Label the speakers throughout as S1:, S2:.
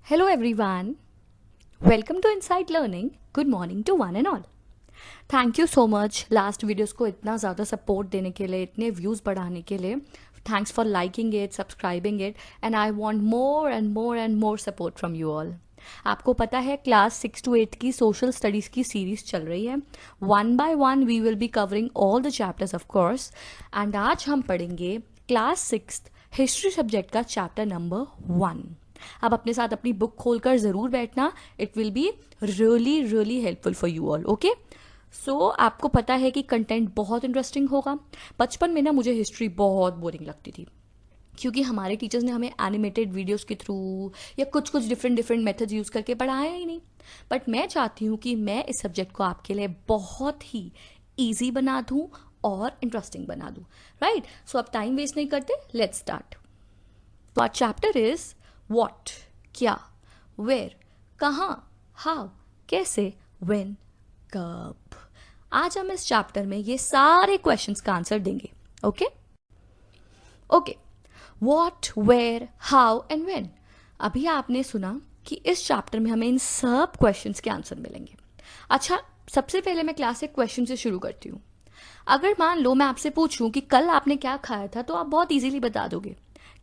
S1: Hello everyone. Welcome to Insight Learning. Good morning to one and all. Thank you so much last videos को इतना ज़्यादा support देने के लिए, इतने व्यूज़ बढ़ाने के लिए. Thanks for liking it, subscribing it, and I want more and more and more support from you all. आपको पता है क्लास 6 to 8 की सोशल स्टडीज़ की सीरीज़ चल रही है. One by one we will be covering all the chapters of course. And आज हम पढ़ेंगे क्लास 6 हिस्ट्री सब्जेक्ट का चैप्टर नंबर 1. आप अपने साथ अपनी बुक खोलकर ज़रूर बैठना. It will be really really helpful for you all. Okay, so आपको पता है कि कंटेंट बहुत इंटरेस्टिंग होगा. बचपन में ना मुझे हिस्ट्री बहुत बोरिंग लगती थी, क्योंकि हमारे टीचर्स ने हमें एनिमेटेड वीडियोस के थ्रू या कुछ डिफरेंट मेथड्स यूज़ करके पढ़ाया ही नहीं. बट मैं चाहती हूँ कि मैं इस सब्जेक्ट को आपके लिए बहुत ही ईजी बना दूँ और इंटरेस्टिंग बना दूँ. राइट, सो अब टाइम वेस्ट नहीं करते, लेट्स स्टार्ट. तो आवर चैप्टर इज व्हाट, क्या, वेयर, कहाँ, हाउ, कैसे, व्हेन, कब. आज हम इस चैप्टर में ये सारे क्वेश्चंस का आंसर देंगे. Okay okay, what, where, how and when. अभी आपने सुना कि इस चैप्टर में हमें इन सब क्वेश्चंस के आंसर मिलेंगे. अच्छा, सबसे पहले मैं क्लास एक क्वेश्चन से शुरू करती हूँ. अगर मान लो मैं आपसे पूछूं कि कल आपने क्या खाया था, तो आप बहुत इजीली बता दोगे.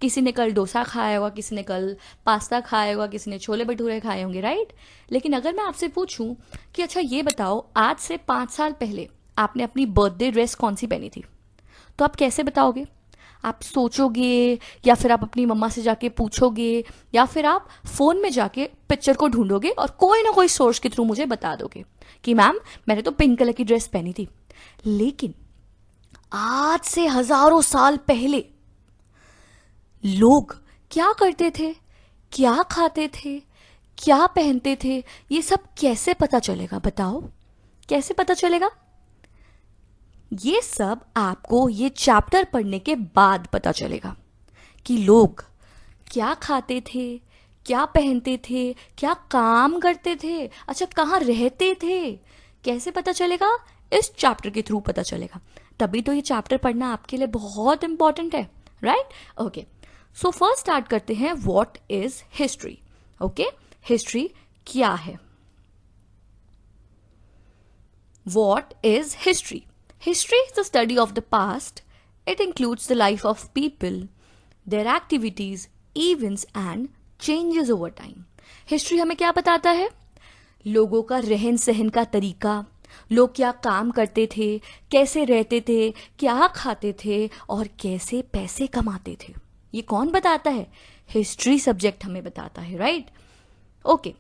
S1: किसी ने कल डोसा खाया होगा, किसी ने कल पास्ता खाया होगा, किसी ने छोले भटूरे खाए होंगे. राइट, लेकिन अगर मैं आपसे पूछूं कि अच्छा ये बताओ आज से 5 साल पहले आपने अपनी बर्थडे ड्रेस कौन सी पहनी थी, तो आप कैसे बताओगे? आप सोचोगे, या फिर आप अपनी मम्मा से जाके पूछोगे, या फिर आप फोन में जाके पिक्चर को ढूंढोगे और कोई ना कोई सोर्स के थ्रू मुझे बता दोगे कि मैम मैंने तो पिंक कलर की ड्रेस पहनी थी. लेकिन आज से हजारों साल पहले लोग क्या करते थे, क्या खाते थे, क्या पहनते थे, ये सब कैसे पता चलेगा? बताओ, कैसे पता चलेगा? ये सब आपको ये चैप्टर पढ़ने के बाद पता चलेगा कि लोग क्या खाते थे, क्या पहनते थे, क्या काम करते थे, अच्छा कहाँ रहते थे. कैसे पता चलेगा? इस चैप्टर के थ्रू पता चलेगा. तभी तो ये चैप्टर पढ़ना आपके लिए बहुत इंपॉर्टेंट है. Right, okay. So first start करते हैं. What is history? Okay, history क्या है? What is history? History is the study of the past. It includes the life of people, their activities, events and changes over time. History हमें क्या बताता है? लोगों का रहन सहन का तरीका, लोग क्या काम करते थे, कैसे रहते थे, क्या खाते थे और कैसे पैसे कमाते थे. ये कौन बताता है? हिस्ट्री सब्जेक्ट हमें बताता है. Right, okay.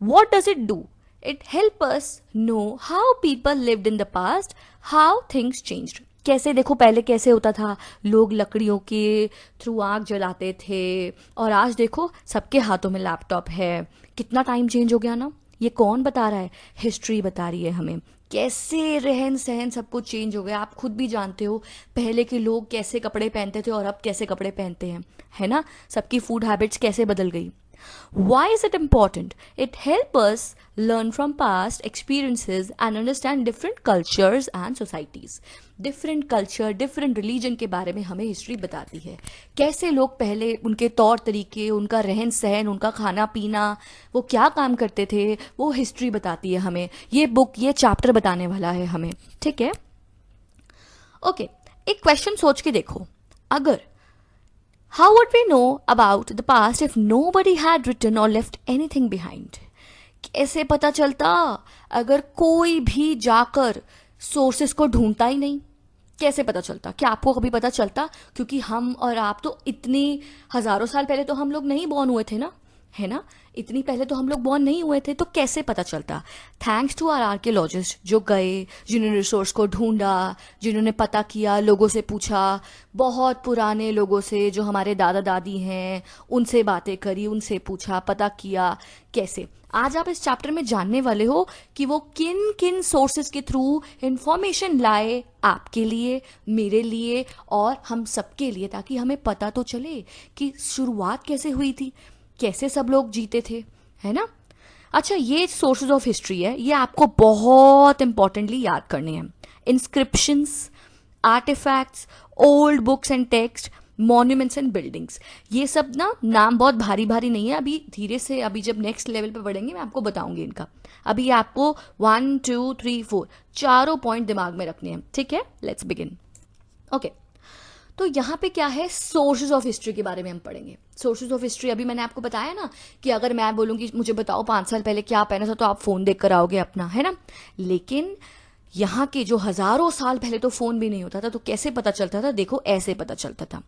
S1: What does it do? It helps us know how people lived in the past, how things changed. कैसे, देखो पहले कैसे होता था, लोग लकड़ियों के थ्रू आग जलाते थे, और आज देखो सबके हाथों में लैपटॉप है. कितना टाइम चेंज हो गया ना. ये कौन बता रहा है? हिस्ट्री बता रही है हमें. कैसे रहन सहन सब कुछ चेंज हो गया. आप खुद भी जानते हो पहले के लोग कैसे कपड़े पहनते थे और अब कैसे कपड़े पहनते हैं, है ना. सबकी फूड हैबिट्स कैसे बदल गई. Why is it important? It helps us learn from past experiences and understand different cultures and societies. Different culture, different religion के बारे में हमें हिस्ट्री बताती है. कैसे लोग पहले, उनके तौर तरीके, उनका रहन सहन, उनका खाना पीना, वो क्या काम करते थे, वो हिस्ट्री बताती है हमें. ये बुक, ये चैप्टर बताने वाला है हमें. ठीक है, ओके. एक क्वेश्चन सोच के देखो. अगर How would we know about the past if nobody had written or left anything behind? कैसे पता चलता अगर कोई भी जाकर सोर्सेस को ढूंढता ही नहीं? कैसे पता चलता? क्या आपको कभी पता चलता? क्योंकि हम और आप तो इतनी हजारों साल पहले तो हम लोग नहीं बॉर्न हुए थे ना, है ना. इतनी पहले तो हम लोग बॉर्न नहीं हुए थे, तो कैसे पता चलता? थैंक्स टू आवर आर्कियोलॉजिस्ट जो गए, जिन्होंने रिसोर्स को ढूंढा, जिन्होंने पता किया, लोगों से पूछा, बहुत पुराने लोगों से जो हमारे दादा दादी हैं उनसे बातें करी, उनसे पूछा, पता किया. कैसे? आज आप इस चैप्टर में जानने वाले हो कि वो किन किन सोर्सेज के थ्रू इंफॉर्मेशन लाए आपके लिए, मेरे लिए और हम सबके लिए, ताकि हमें पता तो चले कि शुरुआत कैसे हुई थी, कैसे सब लोग जीते थे, है ना. अच्छा, ये सोर्सेज ऑफ हिस्ट्री है, ये आपको बहुत इंपॉर्टेंटली याद करने हैं. Inscriptions, artifacts, old books and text, monuments and buildings, ये सब ना नाम बहुत भारी भारी नहीं है, अभी धीरे से अभी जब नेक्स्ट लेवल पे बढ़ेंगे मैं आपको बताऊंगी इनका। अभी आपको 1 2 3 4 चारों पॉइंट दिमाग में रखने हैं, ठीक है। Let's begin. ओके, तो यहाँ पे क्या है, सोर्सेज ऑफ हिस्ट्री के बारे में हम पढ़ेंगे। सोर्सेज ऑफ हिस्ट्री अभी मैंने आपको बताया ना कि अगर मैं बोलूँगी मुझे बताओ 5 साल पहले क्या पहना था, तो आप फ़ोन देख कर आओगे अपना, है ना। लेकिन यहाँ के जो हजारों साल पहले तो फोन भी नहीं होता था, तो कैसे पता चलता था, देखो ऐसे पता चलता था।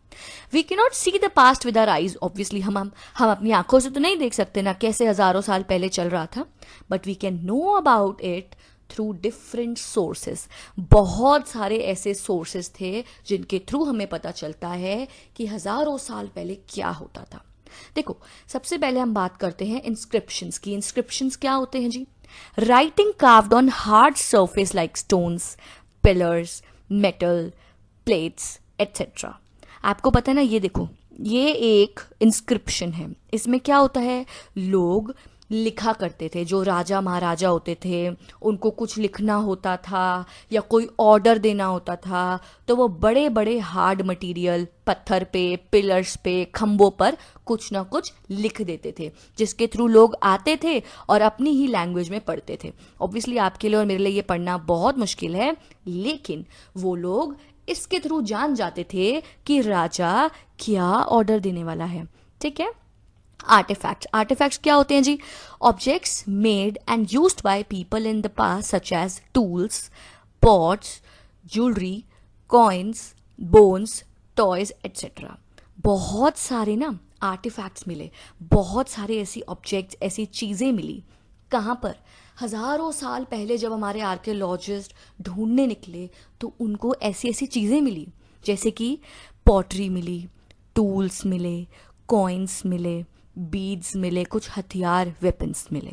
S1: We can not see the past with our eyes, obviously हम अपनी आंखों से तो नहीं देख सकते ना कैसे हजारों साल पहले चल रहा था, but we can know about it through different sources. बहुत सारे ऐसे सोर्सेस थे जिनके थ्रू हमें पता चलता है कि हजारों साल पहले क्या होता था। देखो, सबसे पहले हम बात करते हैं इंस्क्रिप्शंस की। इंस्क्रिप्शंस क्या होते हैं जी? Writing carved on hard surface like stones, pillars, metal, plates etcetera. आपको पता है ना, ये देखो, ये एक इंस्क्रिप्शन है। इसमें क्या होता है, लोग लिखा करते थे, जो राजा महाराजा होते थे उनको कुछ लिखना होता था या कोई ऑर्डर देना होता था, तो वो बड़े बड़े हार्ड मटेरियल पत्थर पे, पिलर्स पे, खंभों पर कुछ ना कुछ लिख देते थे, जिसके थ्रू लोग आते थे और अपनी ही लैंग्वेज में पढ़ते थे। ऑब्वियसली आपके लिए और मेरे लिए ये पढ़ना बहुत मुश्किल है, लेकिन वो लोग इसके थ्रू जान जाते थे कि राजा क्या ऑर्डर देने वाला है, ठीक है। आर्टिफैक्ट्स, आर्टिफैक्ट्स क्या होते हैं जी? Objects made and used by people in the past such as tools, pots, jewellery, coins, bones, toys etcetera. बहुत सारे ना आर्टिफैक्ट्स मिले, बहुत सारे ऐसी ऑब्जेक्ट्स, ऐसी चीजें मिली। कहाँ पर? हजारों साल पहले जब हमारे आर्कियोलॉजिस्ट ढूंढने निकले तो उनको ऐसी ऐसी चीजें मिली, जैसे कि पॉटरी मिली, टूल्स मिले, कॉइन्स मिले, बीड्स मिले, कुछ हथियार, वेपन्स मिले,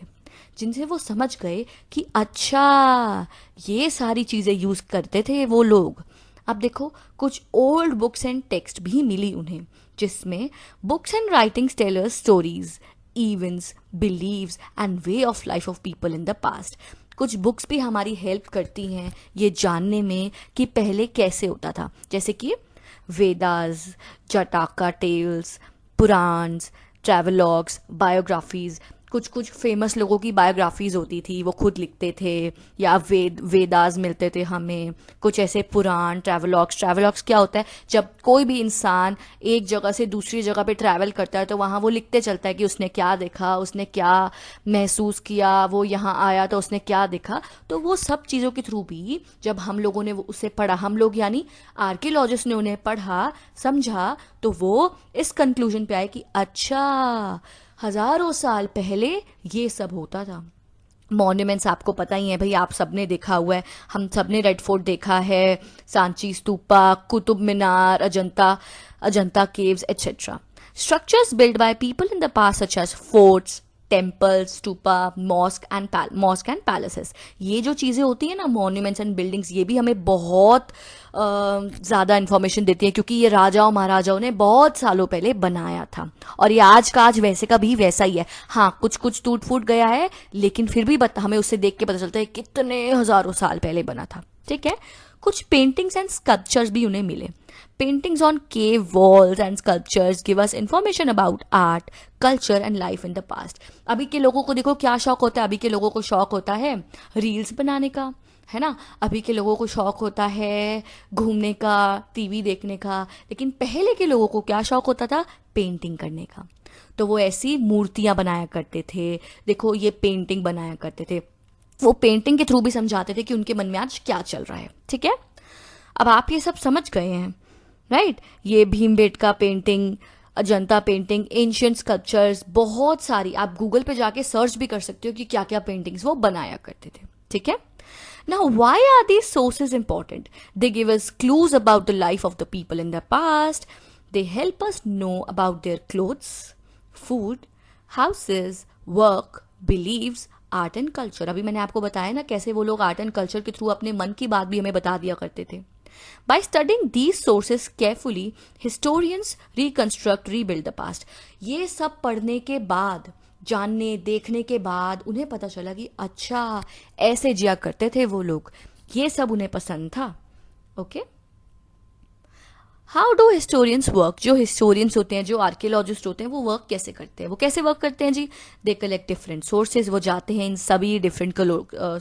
S1: जिनसे वो समझ गए कि अच्छा ये सारी चीजें यूज करते थे वो लोग। अब देखो, कुछ ओल्ड बुक्स एंड टेक्स्ट भी मिली उन्हें, जिसमें books and writings tell us stories, events, beliefs and way of life of people in the past. कुछ बुक्स भी हमारी हेल्प करती हैं ये जानने में कि पहले कैसे होता था, जैसे कि वेदास, जटाका टेल्स, पुराण्स, ट्रैवलॉग्स, बायोग्राफीज। कुछ कुछ फेमस लोगों की बायोग्राफीज होती थी, वो खुद लिखते थे, या वेदास मिलते थे हमें। कुछ ऐसे पुराण, ट्रैवलॉग्स। ट्रैवलॉग्स क्या होता है, जब कोई भी इंसान एक जगह से दूसरी जगह पे ट्रैवल करता है तो वहाँ वो लिखते चलता है कि उसने क्या देखा, उसने क्या महसूस किया, वो यहाँ आया तो उसने क्या देखा। तो वो सब चीज़ों के थ्रू भी जब हम लोगों ने वो उसे पढ़ा, हम लोग यानी आर्कियोलॉजिस्ट ने उन्हें पढ़ा, समझा, तो वो इस कंक्लूजन पे आए कि अच्छा हजारों साल पहले ये सब होता था। मॉन्यूमेंट्स आपको पता ही है भाई, आप सबने देखा हुआ है, हम सबने रेड फोर्ट देखा है, Sanchi stupa, Qutub Minar, Ajanta Ajanta caves etcetera. Structures build by people in the past such as forts, temple, stupa, mosque and palaces. ये जो चीज़ें होती है ना, मॉन्यूमेंट्स एंड बिल्डिंग्स, ये भी हमें बहुत ज़्यादा इन्फॉर्मेशन देती है, क्योंकि ये राजाओं महाराजाओं ने बहुत सालों पहले बनाया था, और ये आज का आज वैसे का भी वैसा ही है। हाँ, कुछ कुछ टूट फूट गया है, लेकिन फिर भी हमें उससे देख के पता चलता है कितने हजारों साल पहले बना था, ठीक है। कुछ पेंटिंग्स एंड स्कल्पचर्स भी उन्हें मिले। Paintings on cave walls and sculptures give us information about art, culture and life in the past. अभी के लोगों को देखो क्या शौक होता है, अभी के लोगों को शौक होता है रील्स बनाने का, है ना। अभी के लोगों को शौक होता है घूमने का, टीवी देखने का, लेकिन पहले के लोगों को क्या शौक होता था, पेंटिंग करने का। तो वो ऐसी मूर्तियां बनाया करते थे, देखो ये पेंटिंग बनाया करते थे, वो पेंटिंग के थ्रू भी समझाते थे कि उनके मन में आज क्या चल रहा है, ठीक है। अब आप ये सब समझ गए हैं, राइट। ये Bhimbetka painting, Ajanta painting, ancient sculptures, बहुत सारी, आप गूगल पे जाके सर्च भी कर सकते हो कि क्या क्या पेंटिंग्स वो बनाया करते थे, ठीक है। Now, why are these sources important? They give us clues about the life of the people in the past. They help us know about their clothes, food, houses, work, beliefs, art and culture. अभी मैंने आपको बताया ना कैसे वो लोग art and culture के through अपने मन की बात भी हमें बता दिया करते थे। By studying these sources carefully, historians reconstruct, rebuild the past. ये सब पढ़ने के बाद, जानने देखने के बाद उन्हें पता चला कि अच्छा ऐसे जिया करते थे वो लोग, ये सब उन्हें पसंद था, okay. How do historians work? जो हिस्टोरियंस होते हैं, जो आर्कियोलॉजिस्ट होते हैं, वो वर्क कैसे करते हैं? वो कैसे वर्क करते हैं जी? दे कलेक्ट डिफरेंट सोर्सेज, वो जाते हैं इन सभी डिफरेंट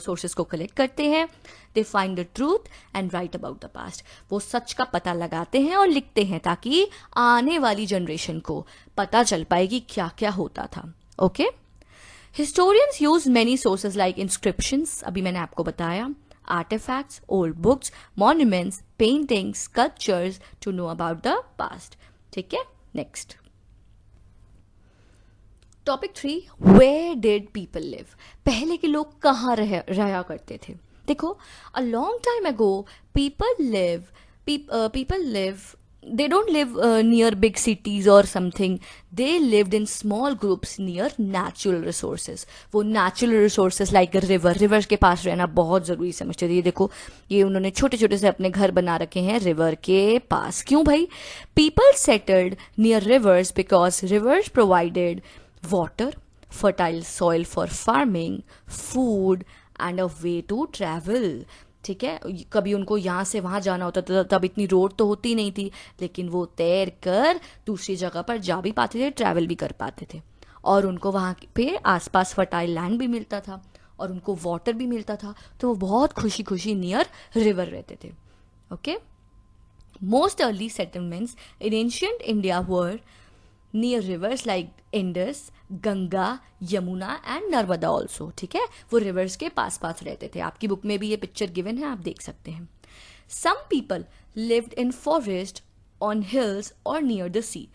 S1: सोर्सेज को कलेक्ट करते हैं। They find the truth and right about the past. वो सच का पता लगाते हैं और लिखते हैं ताकि आने वाली जनरेशन को पता चल पाए कि क्या क्या होता था। Okay, historians use many sources like inscriptions, अभी मैंने आपको बताया, artifacts, old books, monuments, paintings, sculptures to know about the past. ठीक है, next. Topic 3, where did people live? पहले के लोग कहाँ रहा करते थे? देखो, a long time ago, people live, they don't live near big cities or something. They lived in small groups near natural resources. वो natural resources like a river, rivers के पास रहना बहुत ज़रूरी समझते थे। ये देखो, ये उन्होंने छोटे छोटे से अपने घर बना रखे हैं river के पास। क्यों भाई? People settled near rivers because rivers provided water, fertile soil for farming, food and a way to travel. ठीक है, कभी उनको यहाँ से वहाँ जाना होता था, तब इतनी रोड तो होती नहीं थी, लेकिन वो तैर कर दूसरी जगह पर जा भी पाते थे, ट्रैवल भी कर पाते थे, और उनको वहाँ पे आसपास फर्टाइल लैंड भी मिलता था और उनको वाटर भी मिलता था, तो वो बहुत खुशी खुशी नियर रिवर रहते थे। Okay, most early settlements in ancient India were near reverse like Indus, Ganga, Yamuna and Narmada also. ठीक है, वो रिवर्स के पास पास रहते थे। आपकी बुक में भी ये पिक्चर गिवन है, आप देख सकते हैं। Some people lived in forest, on hills और near the sea.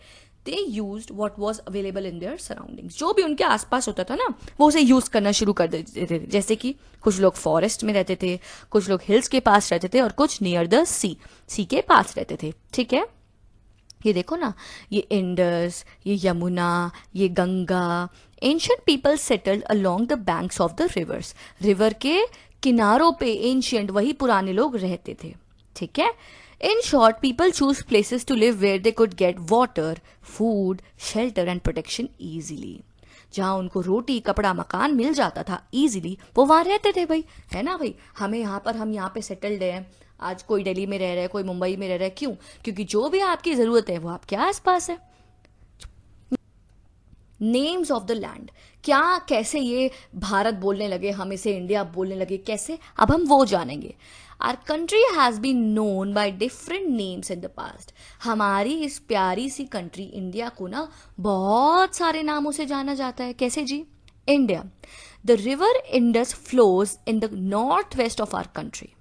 S1: They used what was available in their surroundings. जो भी उनके आसपास होता था ना, वो उसे यूज करना शुरू कर देते थे। जैसे कि कुछ लोग फॉरेस्ट में रहते थे, कुछ लोग हिल्स के पास रहते थे और कुछ नियर द सी के पास रहते थे। ठीक है, ये देखो ना, ये इंडस, ये यमुना, ये Ganga. Ancient people settled along the banks of the reverse. River के किनारों पे एंशियंट, वही पुराने लोग रहते थे। ठीक है, in short people choose places to live where they could get water, food, shelter and protection easily. जहाँ उनको रोटी, कपड़ा, मकान मिल जाता था इजीली, वो वहाँ रहते थे भाई, है ना भाई। हम यहाँ पे सेटल्ड हैं, आज कोई दिल्ली में रह रहा है, कोई मुंबई में रह रहा है, क्यों? क्योंकि जो भी आपकी जरूरत है वो आपके आसपास है। नेम्स ऑफ द लैंड, क्या कैसे ये भारत बोलने लगे, हम इसे इंडिया बोलने लगे, कैसे? अब हम वो जानेंगे। Our country has been known by different names in the past. हमारी इस प्यारी सी कंट्री इंडिया को ना बहुत सारे नामों से जाना जाता है। कैसे जी? India, the river Indus flows in the north west of our country.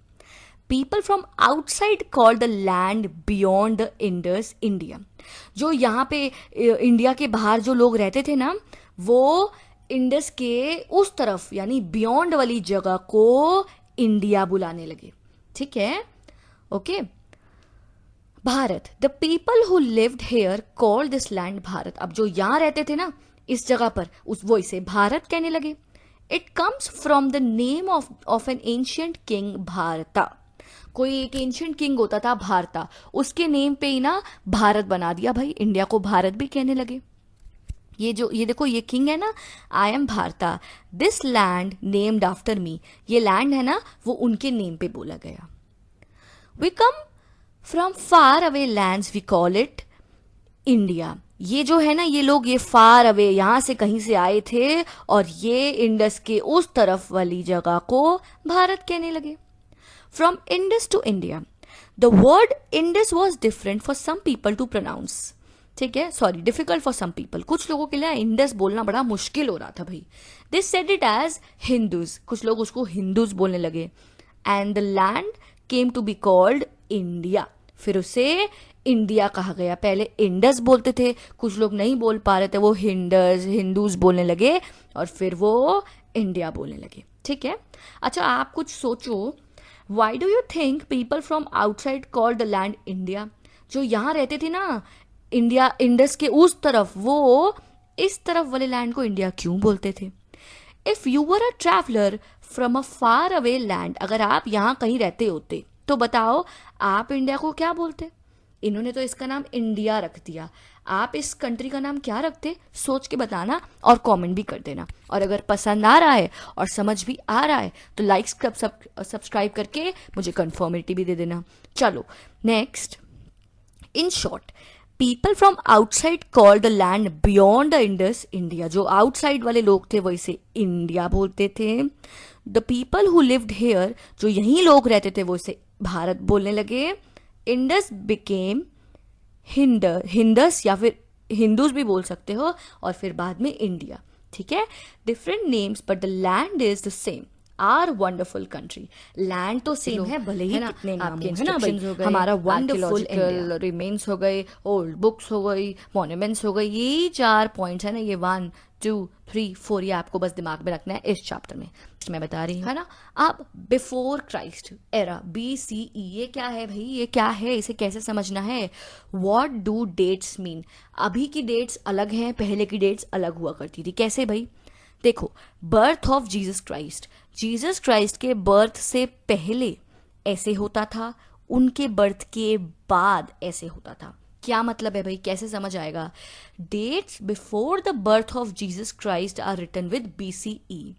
S1: People from outside call the land beyond the Indus India. जो यहाँ पे इंडिया के बाहर जो लोग रहते थे ना, वो इंडस के उस तरफ यानी बियॉन्ड वाली जगह को इंडिया बुलाने लगे। ठीक है, okay. Bharat, the people who lived hair called this land Bharat. अब जो यहाँ रहते थे ना इस जगह पर, वो इसे भारत कहने लगे। It comes from the name of an ancient king भारता। कोई एक एंशियंट किंग होता था भारता, उसके नेम पे ही ना भारत बना दिया भाई, इंडिया को भारत भी कहने लगे। ये देखो, ये किंग है ना, आई एम भारता, this land named after me. ये लैंड है ना, वो उनके नेम पे बोला गया। We come from far away lands, we call it India. ये जो है ना, ये लोग ये फार अवे यहां से कहीं से आए थे और ये इंडस के उस तरफ वाली जगह को भारत कहने लगे। From Indus to India, the word Indus was different for some people to pronounce. ठीक है, sorry, difficult for some people. कुछ लोगों के लिए इंडस बोलना बड़ा मुश्किल हो रहा था भाई। They said it as Hindus, कुछ लोग उसको हिंदूज बोलने लगे। And the land came to be called India, फिर उसे इंडिया कहा गया। पहले इंडस बोलते थे, कुछ लोग नहीं बोल पा रहे थे, वो हिंदूज बोलने लगे और फिर वो इंडिया बोलने लगे। ठीक है, अच्छा आप कुछ सोचो, Why do you think people from outside called the land India? जो यहाँ रहते थे ना इंडिया, इंडस के उस तरफ, वो इस तरफ वाले लैंड को इंडिया क्यों बोलते थे? If you were a traveler from a far away land, अगर आप यहाँ कहीं रहते होते तो बताओ आप इंडिया को क्या बोलते? इन्होंने तो इसका नाम इंडिया रख दिया, आप इस कंट्री का नाम क्या रखते? सोच के बताना और कमेंट भी कर देना। और अगर पसंद आ रहा है और समझ भी आ रहा है तो लाइक सब्सक्राइब करके मुझे कंफर्मेटिव भी दे देना। चलो next, in short, people from outside call the land beyond the Indus India. जो आउटसाइड वाले लोग थे वो इसे इंडिया बोलते थे. The people who lived hair, जो यहीं लोग रहते थे वो इसे भारत बोलने लगे. इंडस बिकेम हिंदस या फिर हिंदूज भी बोल सकते हो, और फिर बाद में इंडिया. ठीक है, different names but the land is the same. Our wonderful country. Land तो सेम है, भले ही कितने नाम हो, है ना भाई. हमारा वंडरफुल इंडिया, रिमेन्स हो गए, ओल्ड बुक्स हो गई, मॉन्यूमेंट्स हो गई. ये 4 पॉइंट्स है ना, ये 1 2 3 4, ये आपको बस दिमाग में रखना है इस चैप्टर में, मैं बता रही हूँ, है ना. अब बिफोर क्राइस्ट एरा, BCE, ये क्या है भाई, ये क्या है, इसे कैसे समझना है. What do dates mean. अभी की डेट्स अलग हैं, पहले की डेट्स अलग हुआ करती थी. कैसे भाई, देखो, birth of Jesus Christ, Jesus Christ के बर्थ से पहले ऐसे होता था, उनके बर्थ के बाद ऐसे होता था. क्या मतलब है भाई, कैसे समझ आएगा. Dates before the birth of Jesus Christ are written with BCE,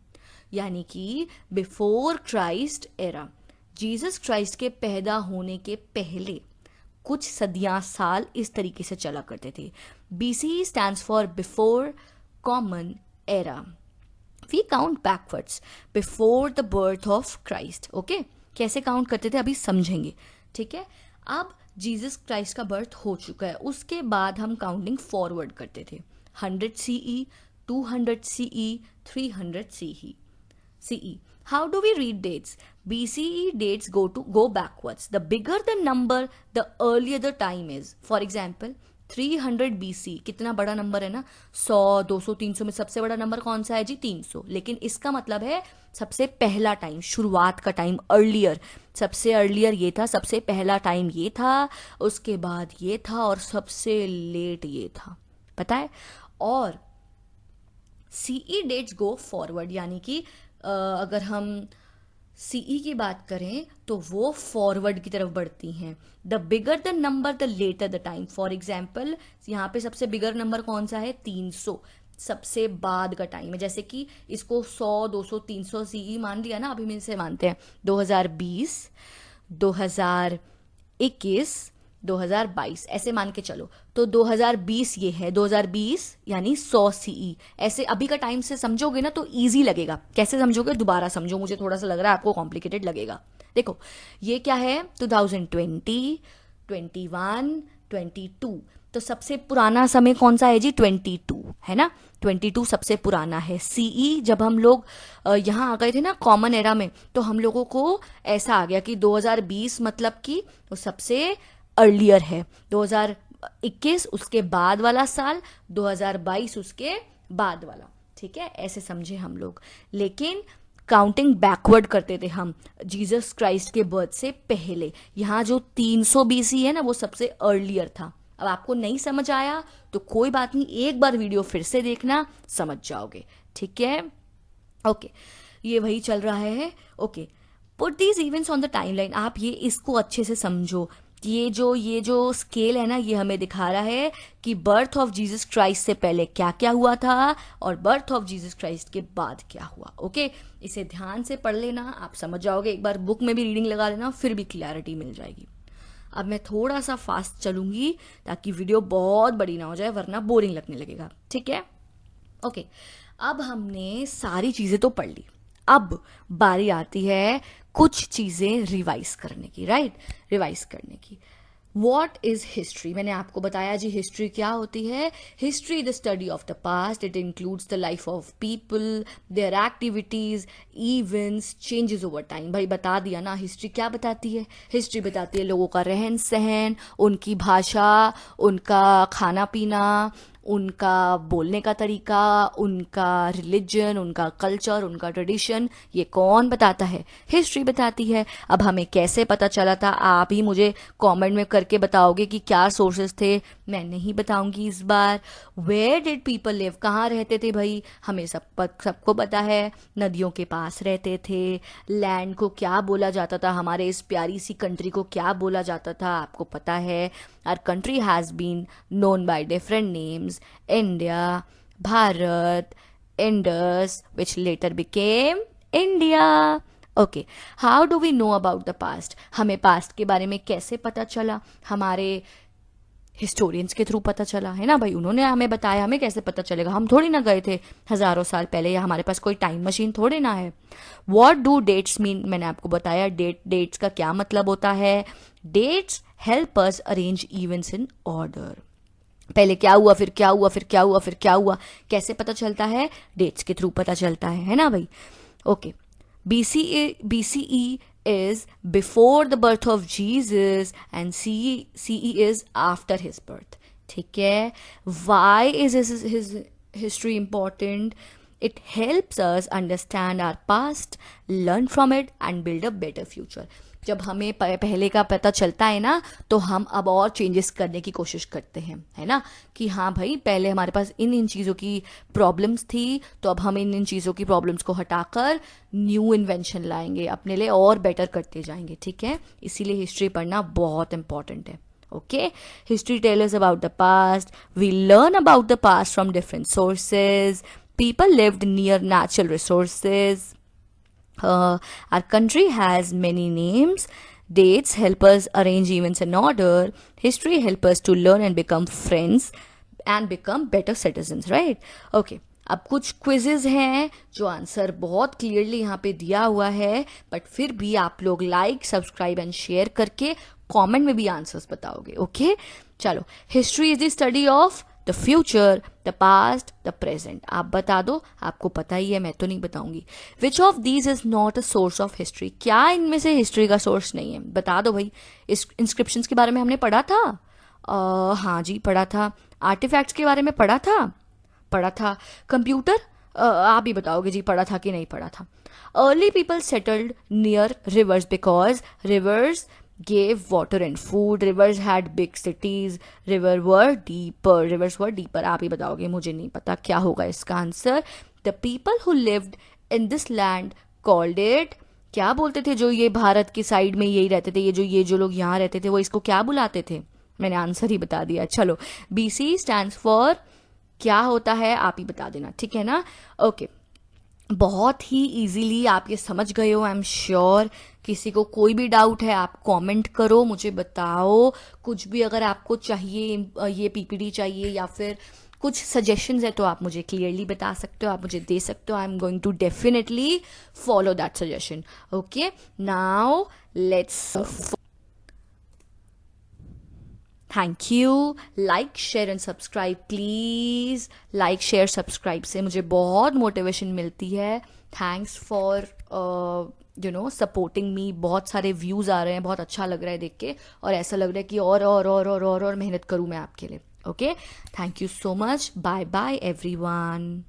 S1: यानी कि before Christ era, Jesus Christ के पैदा होने के पहले कुछ सदियां साल इस तरीके से चला करते थे. BCE stands for before common era. We count backwards before the birth of Christ. Okay, कैसे काउंट करते थे अभी समझेंगे. ठीक है, अब जीसस क्राइस्ट का बर्थ हो चुका है, उसके बाद हम काउंटिंग फॉरवर्ड करते थे. 100 CE, 200 CE, 300 CE. How do we read dates? BCE dates go backwards. The bigger the number, the earlier the time is. For example, 300 BC कितना बड़ा नंबर है ना. 100, 200, 300 में सबसे बड़ा नंबर कौन सा है जी, 300. लेकिन इसका मतलब है सबसे पहला टाइम, शुरुआत का टाइम, अर्लियर. सबसे अर्लियर ये था, सबसे पहला टाइम ये था, उसके बाद ये था, और सबसे लेट ये था. पता है. और CE डेट्स गो फॉरवर्ड, यानी कि अगर हम CE की बात करें तो वो फॉरवर्ड की तरफ बढ़ती हैं. The bigger the number the later the time. For example, यहाँ पे सबसे बिगर नंबर कौन सा है, 300, सबसे बाद का टाइम है. जैसे कि इसको 100, 200, 300 CE मान लिया ना, अभी में से मानते हैं 2020, 2021, 2022 ऐसे मान के चलो. तो 2020 ये है, 2020 यानी 100 CE. ऐसे अभी का टाइम से समझोगे ना तो इजी लगेगा. कैसे समझोगे, दोबारा समझो, मुझे थोड़ा सा लग रहा है आपको कॉम्प्लिकेटेड लगेगा. देखो, ये क्या है, 2020, 21, 22. तो सबसे पुराना समय कौन सा है जी, 22, है ना. 22 सबसे पुराना है. CE जब हम लोग यहाँ आ गए थे ना कॉमन एरा में, तो हम लोगों को ऐसा आ गया कि 2020 मतलब कि वो सबसे अर्लियर है, 2021 उसके बाद वाला साल, 2022 उसके बाद वाला. ठीक है, ऐसे समझे हम लोग. लेकिन काउंटिंग बैकवर्ड करते थे हम जीसस क्राइस्ट के बर्थ से पहले. यहाँ जो 300 BC है ना, वो सबसे अर्लियर था. अब आपको नहीं समझ आया तो कोई बात नहीं, एक बार वीडियो फिर से देखना, समझ जाओगे. ठीक है, ओके, ये वही चल रहा है. Okay, put these events on the timeline. आप ये इसको अच्छे से समझो. ये जो स्केल है ना, ये हमें दिखा रहा है कि बर्थ ऑफ जीसस क्राइस्ट से पहले क्या क्या हुआ था और बर्थ ऑफ जीसस क्राइस्ट के बाद क्या हुआ. ओके, इसे ध्यान से पढ़ लेना, आप समझ जाओगे. एक बार बुक में भी रीडिंग लगा लेना, फिर भी क्लैरिटी मिल जाएगी. अब मैं थोड़ा सा फास्ट चलूंगी ताकि वीडियो बहुत बड़ी ना हो जाए, वरना बोरिंग लगने लगेगा. ठीक है, ओके. अब हमने सारी चीजें तो पढ़ ली, अब बारी आती है कुछ चीजें रिवाइज करने की. राइट, रिवाइज करने की. What is history. मैंने आपको बताया जी हिस्ट्री क्या होती है. History the study of the past. It includes the life of people, their activities, events, changes over time. भाई बता दिया ना, हिस्ट्री क्या बताती है. हिस्ट्री बताती है लोगों का रहन सहन, उनकी भाषा, उनका खाना पीना, उनका बोलने का तरीका, उनका रिलीजन, उनका कल्चर, उनका ट्रेडिशन. ये कौन बताता है, हिस्ट्री बताती है. अब हमें कैसे पता चला था, आप ही मुझे कमेंट में करके बताओगे कि क्या सोर्सेस थे. मैं नहीं बताऊंगी इस बार. वेयर डिड पीपल लिव, कहाँ रहते थे भाई, हमें सबको पता है, नदियों के पास रहते थे. लैंड को क्या बोला जाता था, हमारे इस प्यारी सी कंट्री को क्या बोला जाता था, आपको पता है. Our country has been known by different names. India, Bharat, Indus, which later became India. Okay, how do we know about the past? हमें past के बारे में कैसे पता चला. हमारे हिस्टोरियंस के थ्रू पता चला है ना भाई, उन्होंने हमें बताया, हमें कैसे पता चलेगा, हम थोड़ी ना गए थे हजारों साल पहले, या हमारे पास कोई टाइम मशीन थोड़ी ना है। वॉट डू डेट्स मीन, मैंने आपको बताया डेट्स का क्या मतलब होता है। Dates help us arrange events in order. पहले क्या हुआ, फिर क्या हुआ, फिर क्या हुआ, फिर क्या हुआ, कैसे पता चलता है, डेट्स के थ्रू पता चलता है ना भाई। Okay, BCE is before the birth of Jesus and CE is after his birth. ठीक है, why is his history important? It helps us understand our past, learn from it and build a better future. जब हमें पहले का पता चलता है ना, तो हम अब और चेंजेस करने की कोशिश करते हैं, है ना, कि हाँ भाई पहले हमारे पास इन इन चीज़ों की प्रॉब्लम्स थी, तो अब हम इन इन चीज़ों की प्रॉब्लम्स को हटाकर न्यू इन्वेंशन लाएंगे, अपने लिए और बेटर करते जाएंगे। ठीक है, इसीलिए हिस्ट्री पढ़ना बहुत इंपॉर्टेंट है। Okay, history tells us about the past. We learn about the past from different sources. People lived near natural resources. Our country has many names. Dates help us arrange events in order. History help us to learn and become friends and become better citizens, right? Okay. अब कुछ quizzes हैं जो answer बहुत clearly यहाँ पे दिया हुआ है, बट फिर भी आप लोग लाइक, सब्सक्राइब एंड शेयर करके कमेंट में भी आंसर्स बताओगे। ओके, चलो, history is the study of the future, the past, the present. आप बता दो, आपको पता ही है, मैं तो नहीं बताऊंगी। Which of these is not a source of history, क्या इनमें से हिस्ट्री का सोर्स नहीं है, बता दो भाई। इस इंस्क्रिप्शंस के बारे में हमने पढ़ा था, हाँ जी पढ़ा था। आर्टिफैक्ट्स के बारे में पढ़ा था। कंप्यूटर, आप ही बताओगे जी पढ़ा था कि नहीं पढ़ा था। Early people settled near reverse because reverse gave water and food. Rivers had big cities. Rivers were deeper. आप ही बताओगे, मुझे नहीं पता क्या होगा इसका answer. The people who lived in this land called it, क्या बोलते थे जो ये भारत की साइड में यही रहते थे, ये जो लोग यहाँ रहते थे, वो इसको क्या बुलाते थे, मैंने आंसर ही बता दिया। चलो, BC स्टैंड्स फॉर क्या होता है, आप ही बता देना, ठीक है ना। ओके, बहुत ही इजीली आप ये समझ गए हो, आई एम श्योर। किसी को कोई भी डाउट है आप कमेंट करो, मुझे बताओ। कुछ भी अगर आपको चाहिए, ये PPT चाहिए या फिर कुछ सजेशंस है, तो आप मुझे क्लियरली बता सकते हो, आप मुझे दे सकते हो। I am going to definitely follow that suggestion. Okay, now let's, thank you. Like, share and subscribe please. Like, share, subscribe से मुझे बहुत मोटिवेशन मिलती है। Thanks for supporting me. बहुत सारे व्यूज़ आ रहे हैं, बहुत अच्छा लग रहा है देख के, और ऐसा लग रहा है कि और मेहनत करूँ मैं आपके लिए। Okay, thank you so much. Bye bye everyone.